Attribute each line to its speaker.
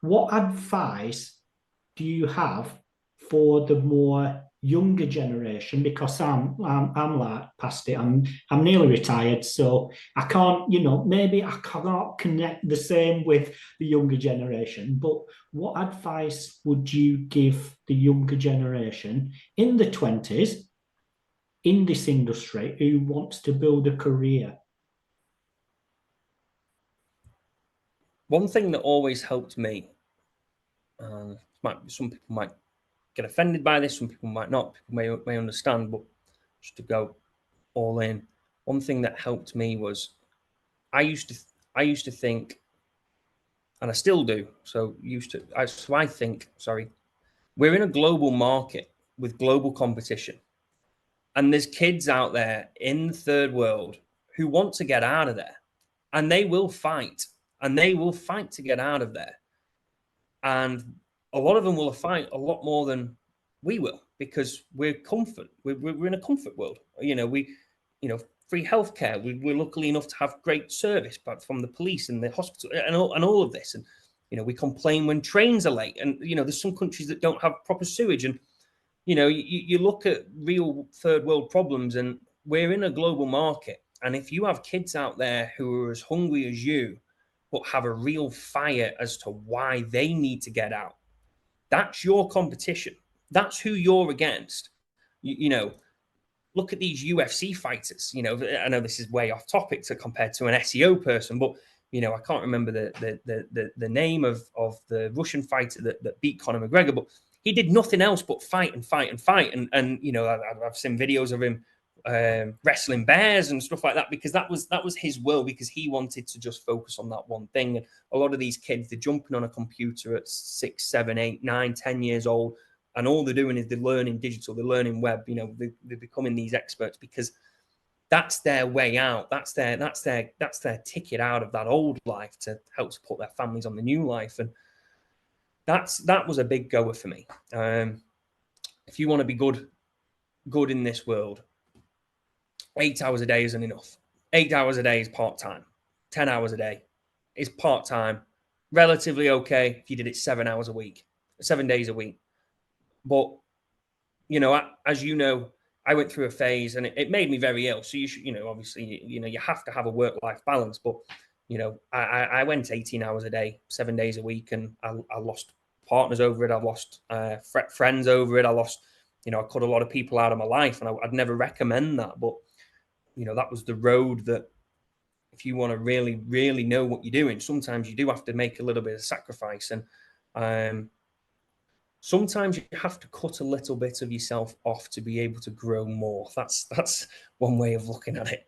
Speaker 1: what advice do you have for the more younger generation? Because I'm like past it. I'm nearly retired, so I can't, maybe I cannot connect the same with the younger generation. But what advice would you give the younger generation in the 20s in this industry who wants to build a career?
Speaker 2: One thing that always helped me, some people might get offended by this, some people might not, people may understand, but just to go all in, one thing that helped me was I used to think, and I still do. I think, sorry, we're in a global market with global competition, and there's kids out there in the third world who want to get out of there, and they will fight, to get out of there, and a lot of them will fight a lot more than we will because we're in a comfort world. Free healthcare. We're lucky enough to have great service, but from the police and the hospital and all of this. And we complain when trains are late. And there's some countries that don't have proper sewage. And you look at real third world problems, and we're in a global market. And if you have kids out there who are as hungry as you, but have a real fire as to why they need to get out, that's your competition. That's who you're against. Look at these UFC fighters. I know this is way off topic compared to an SEO person, but I can't remember the name of the Russian fighter that beat Conor McGregor, but he did nothing else but fight and fight and fight. And I've seen videos of him wrestling bears and stuff like that, because that was his will, because he wanted to just focus on that one thing. And a lot of these kids, they're jumping on a computer at 6, 7, 8, 9, 10 years old, and all they're doing is they're learning digital, they're learning web. They're becoming these experts because that's their way out. That's their ticket out of that old life to help support their families on the new life. And that was a big goer for me. If you want to be good in this world, 8 hours a day isn't enough. 8 hours a day is part-time. 10 hours a day is part-time. Relatively okay if you did it 7 hours a week, 7 days a week. But, as you know, I went through a phase and it made me very ill. So you should, obviously, you have to have a work-life balance. But, I went 18 hours a day, 7 days a week, and I lost partners over it. I lost friends over it. I lost, I cut a lot of people out of my life, and I'd never recommend that. But, that was the road that, if you want to really, really know what you're doing, sometimes you do have to make a little bit of sacrifice. And sometimes you have to cut a little bit of yourself off to be able to grow more. That's one way of looking at it.